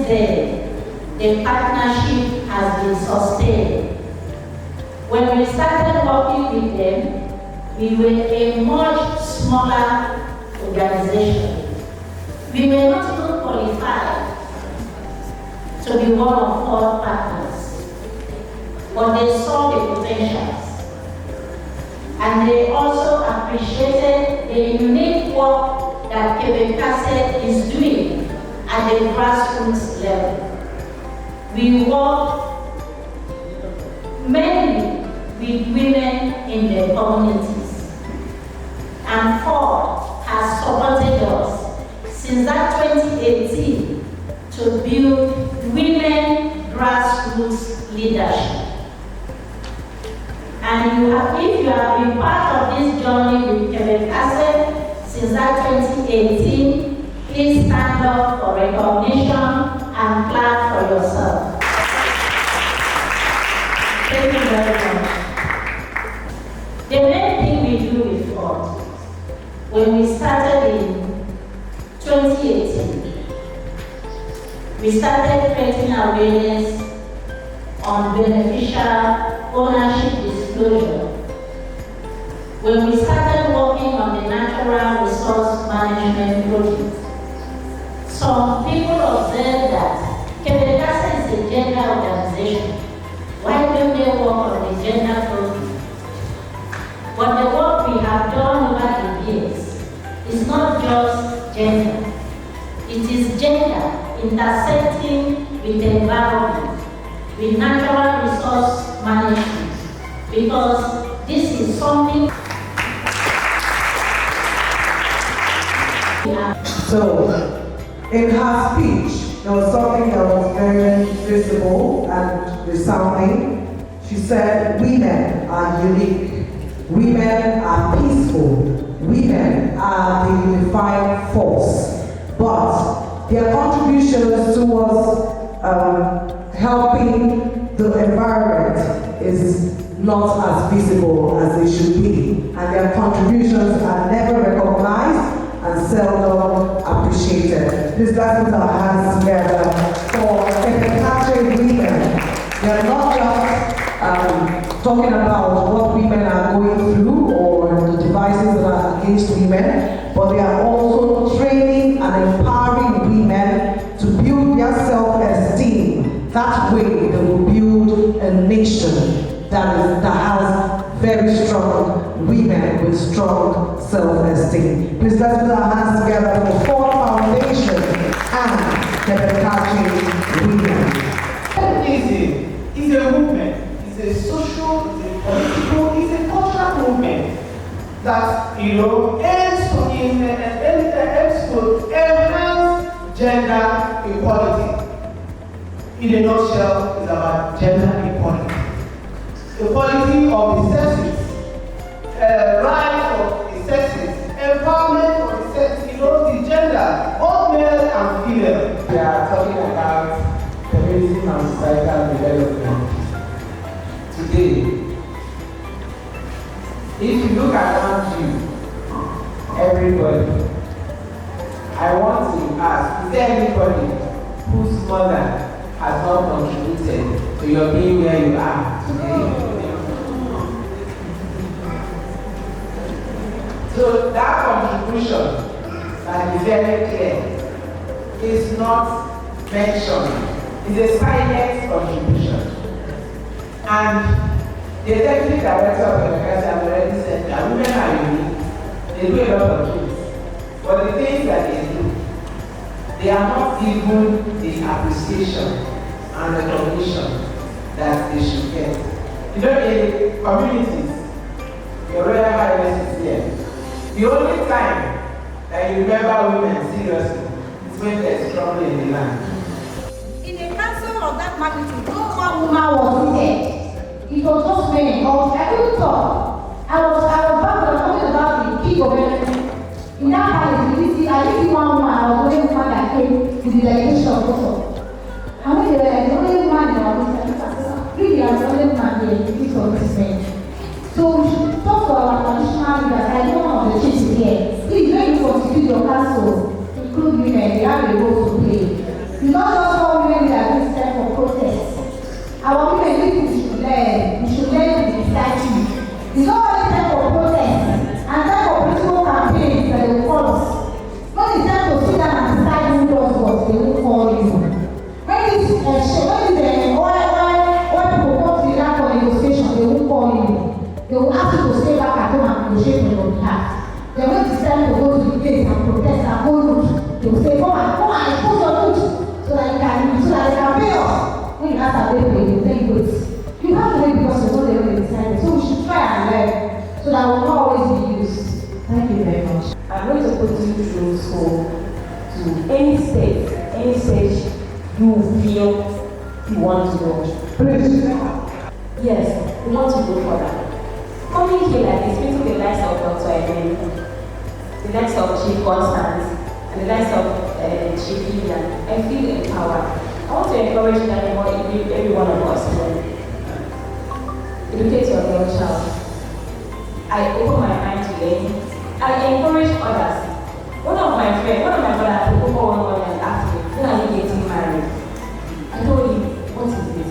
day, the partnership has been sustained. When we started working with them, we were a much smaller organization. We were not even qualified to be one of 4 partners, but they saw the potentials. And they also appreciated the unique work that Kebetkache is doing at the grassroots level. We work mainly with women in the communities. And FORD has supported us since that 2018 to build women grassroots leadership. And if you have been part of this journey with Kebetkache since that 2018, please stand up for recognition and clap for yourself. Thank you very much. The main thing we do with FORD, when we started in 2018, we started creating awareness on beneficial ownership disclosure. When we started working on the natural resource management project, some people observed that Kebetkache is a gender organization. Why don't they work on the gender project? But the work we have done over the years is not just gender. It is gender intersecting with the environment, with natural resource management, because this is something. So, in her speech, there was something that was very visible and resounding. She said, women are unique, women are peaceful, women are the unified force, but their contributions towards helping the environment is not as visible as they should be, and their contributions are never recognized and seldom appreciated. Please let's put our hands together for Kebetkache women. They are not just talking about what women are going through or the devices that are against women, but they are also training and empowering women to build their self-esteem. That way they will build a nation that has very strong women with strong self-esteem. Please let's put our hands together for FORD Foundation and Kebetkache women. Feminism is a movement, it's a social, it's a political, it's a cultural movement that aims to enhance gender equality. In a nutshell, it's about gender equality. Equality of the sexes, rights of the sexes, empowerment of the sexes, the gender, both male and female. We are talking about feminism and societal development. Today, if you look around you, everybody, I want to ask, is there anybody whose mother has not contributed to your being where you are today? So that contribution, that is very clear, is not mentioned. It's a silent contribution. And the executive director of Kebetkache has already said that women are unique. They do a lot of things. But the things that they do, they are not given the appreciation and recognition that they should get. In communities, your Royal Highness is here. The only time that you remember women seriously is when they're strong in the land. In a council of that magnitude, no one woman was there. It was just men. I couldn't talk. I was talking about the key government. In that palace, I didn't see one woman. I was the only woman that came with the delegation of Kosovo. And when they were the only woman in our office, really, I was the only woman here in this men. So we should talk to our traditional leaders. I know one of the chiefs here. Please, when you constitute your council, include women, they have a role to play. You not just negotiate on your behalf. Then when it's time to go to the place and protest and go loot, they will say, come and expose your loot so that they can pay us. When you ask our people, they will tell you, wait. You have to wait because you know they will decide. So we should try and learn so that we will not always be used. Thank you very much. I'm going to put you through school to any stage you feel you want to go. Please. Yes, we want to go further. Coming here like this, meeting the likes of Dr. Eden, the likes of Chief Constance, and the likes of Chief Vivian, I feel empowered. I want to encourage every one of us to educate your young child. I open my mind to learn. I encourage others. One of my brothers took over one and asked me, when are you getting married? I told him, what is this?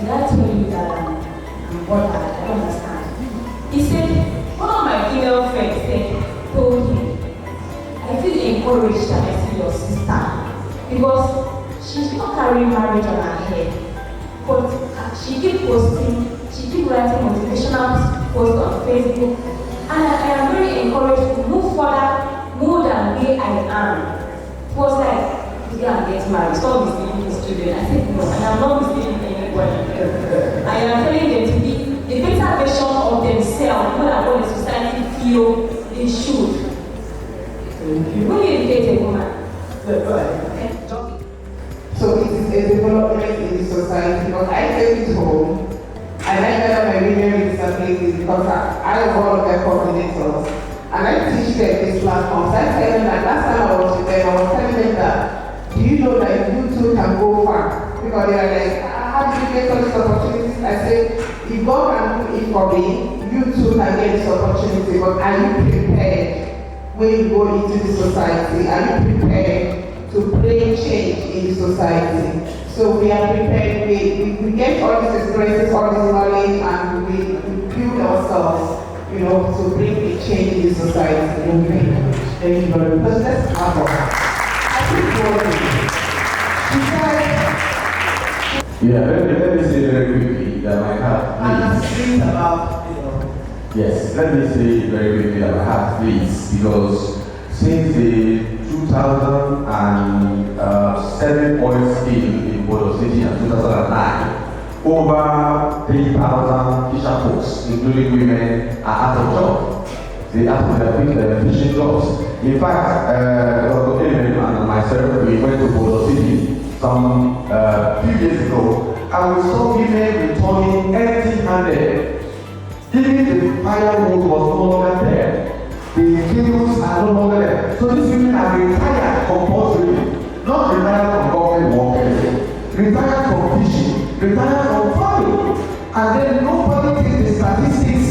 Did I tell you that I'm bothered? I don't understand. He said, one of my female friends told him, I feel encouraged that I see your sister because she's not carrying marriage on her head, but she keeps posting, she keeps writing motivational posts on Facebook, and I am very encouraged to move further more than where I am. It was like, today I'm getting married, stop misleading these children. I said, no, and I'm not misleading anybody. I am telling them to be the better version of themselves, more than what the society feel they should. When you educate a woman, So it is a development in the society because I take it home and I gather my women with disabilities because I am one of their coordinators and I teach them these platforms. I tell them that last time I was with them, I was telling them that, do you know that you too can go far? Because they are like, how did you get all these opportunities? I say, if God can do it for me, you too can get this opportunity, but are you prepared when you go into the society? Are you prepared to bring change in the society? So we are prepared, we get all these experiences, all this knowledge, and we build ourselves, to bring a change in the society. Thank you very much. Let's have let me say very quickly that my heart please. About, Yes, let me say very quickly that my heart please, because since the 2007 oil spill in Bodo City in 2009, over 3,000 Fisher folks, including women, are out of job. They have to finish jobs. In fact, Dr. Element and myself, we went to Bodo City some few years ago, and we saw women returning empty-handed. Even the firewood was no longer there. The cables are no longer there. So these women are retired compulsorily, not retired from government work, retired from fishing, retired from farming. And then nobody takes the statistics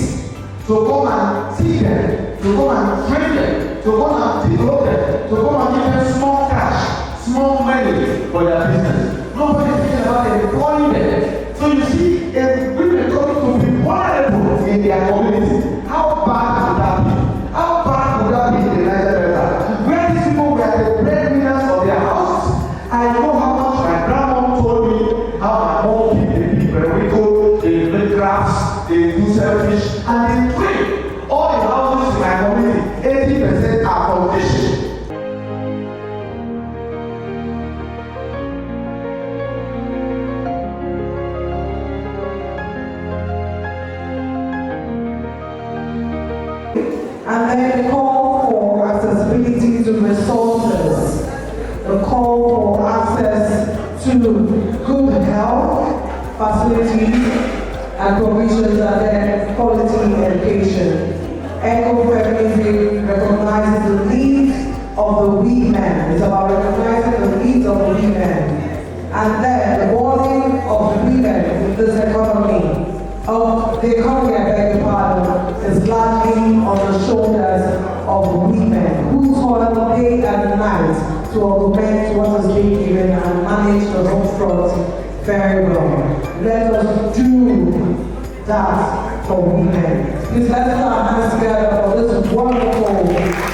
to come and see them, to come and train them, to come and develop them, to come and give them small cash, small money for their business. Nobody is thinking about employing them. So you see, if women coming to be vulnerable in their community, how bad would that be? How bad would that be in the Niger Delta? Where these people were the breadwinners of their houses. I know how much my grandmom told me how my mom keep the people when we go, they make crafts, they do selfish, and they pray. All the houses in my community, 80% are foundation. And then the call for accessibility to resources, the call for access to good health, facilities, and provisions, and then quality education. Ecofeminism recognizes the needs of the women. It's about recognizing the needs of the women. And then the burden of the women in this economy, of the economy, I beg your pardon, is largely on the shoulders of women who toil day and night to augment what is being given and manage the home front very well. Let us do that for women. Please let's put our hands together for this wonderful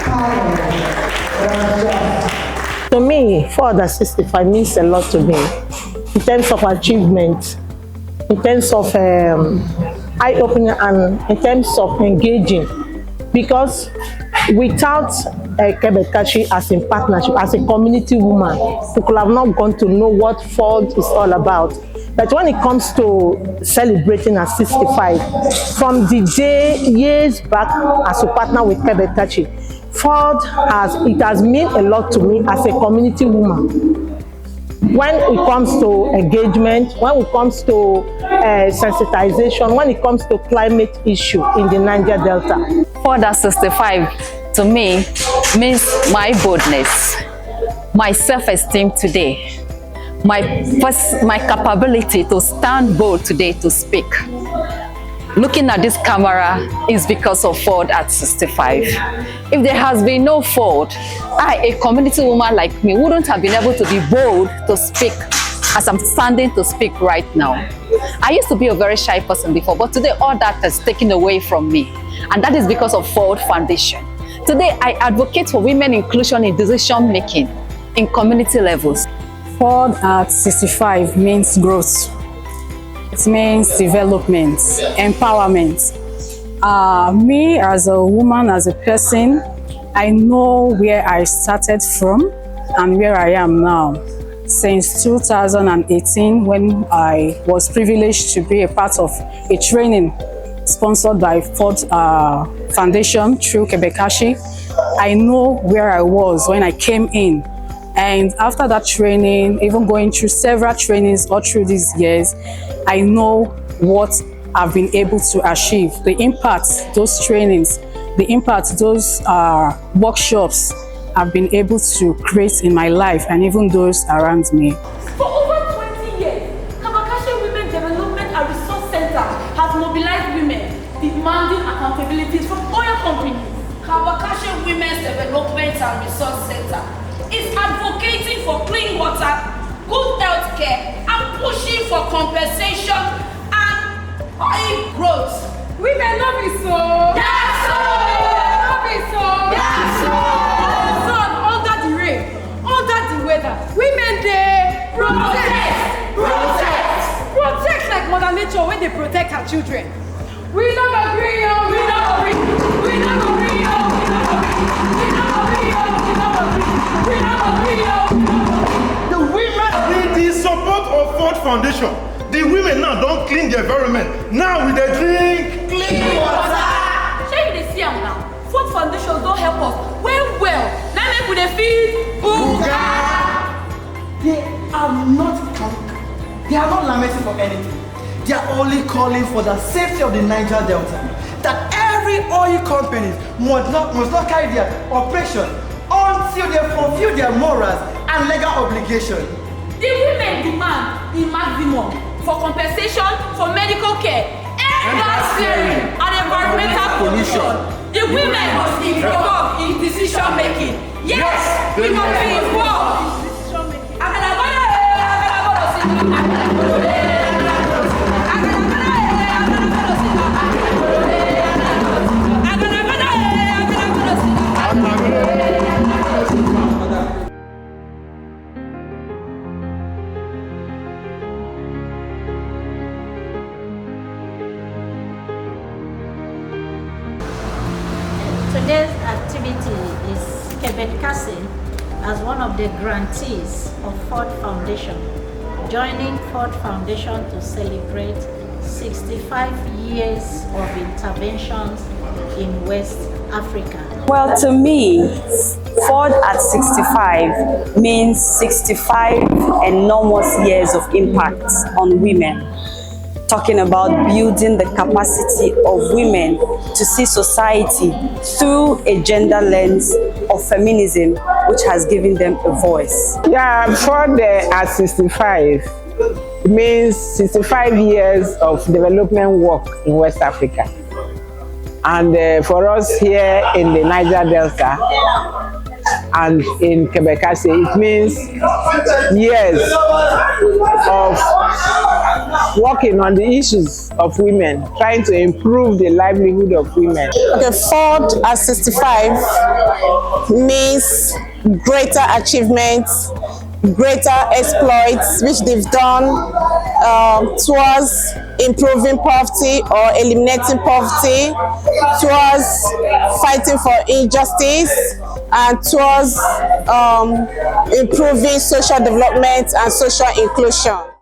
panel. To me, 465 means a lot to me in terms of achievement, in terms of eye-opening, and in terms of engaging because without Kebetkache as in partnership, as a community woman, we could have not gone to know what Ford is all about. But when it comes to celebrating at 65, from the day years back as a partner with Kebetkache, Ford has meant a lot to me as a community woman. When it comes to engagement, when it comes to sensitization, when it comes to climate issue in the Niger Delta. Ford at 65 to me means my boldness, my self-esteem today, my capability to stand bold today to speak. Looking at this camera is because of Ford at 65. If there has been no Ford, I, a community woman like me, wouldn't have been able to be bold to speak as I'm standing to speak right now. I used to be a very shy person before, but today all that has taken away from me. And that is because of Ford Foundation. Today, I advocate for women inclusion in decision making in community levels. Ford at 65 means growth. It means development, empowerment. Me as a woman, as a person, I know where I started from and where I am now. Since 2018, when I was privileged to be a part of a training sponsored by Ford Foundation through Kebetkache, I know where I was when I came in. And after that training, even going through several trainings all through these years, I know what I've been able to achieve, the impact those trainings, the impact those workshops I've been able to create in my life and even those around me. For over 20 years, Kebetkache Women Development and Resource Center has mobilized women demanding accountabilities from oil companies. Kebetkache Women's Development and Resource Center is advocating for clean water, good health care, and pushing for compensation and oil growth. Women love it so. Yes, so. Love it so. Yes, so. Sun under the rain, under the weather. Women they protect like Mother Nature when they protect her children. We don't agree, oh. We don't agree. We don't agree, oh. We don't agree. We don't agree, oh. The women need the support of Ford Foundation. The women now don't clean the environment. Now we they drink clean water. Shey you dey see am now? Ford Foundation don't help us well. Now make we dey feed Buga. They are not lamenting for anything. They are only calling for the safety of the Niger Delta. That every oil company must not carry their operation until they fulfill their morals and legal obligations. The women demand the maximum for compensation for medical care, air gas flaring, and environmental pollution. The women must be involved in decision making. Yes, we must be involved in decision making. Today's activity is Kebetkache as one of the grantees of Ford Foundation, joining Ford Foundation to celebrate 65 years of interventions in West Africa. Well, to me, Ford at 65 means 65 enormous years of impact on women. Talking about building the capacity of women to see society through a gender lens of feminism, which has given them a voice. Yeah, Ford at 65 means 65 years of development work in West Africa. And for us here in the Niger Delta and in Kebetkache, it means years of working on the issues of women, trying to improve the livelihood of women. The Ford at 65 means greater achievements, greater exploits which they've done towards improving poverty or eliminating poverty, towards fighting for injustice, and towards improving social development and social inclusion.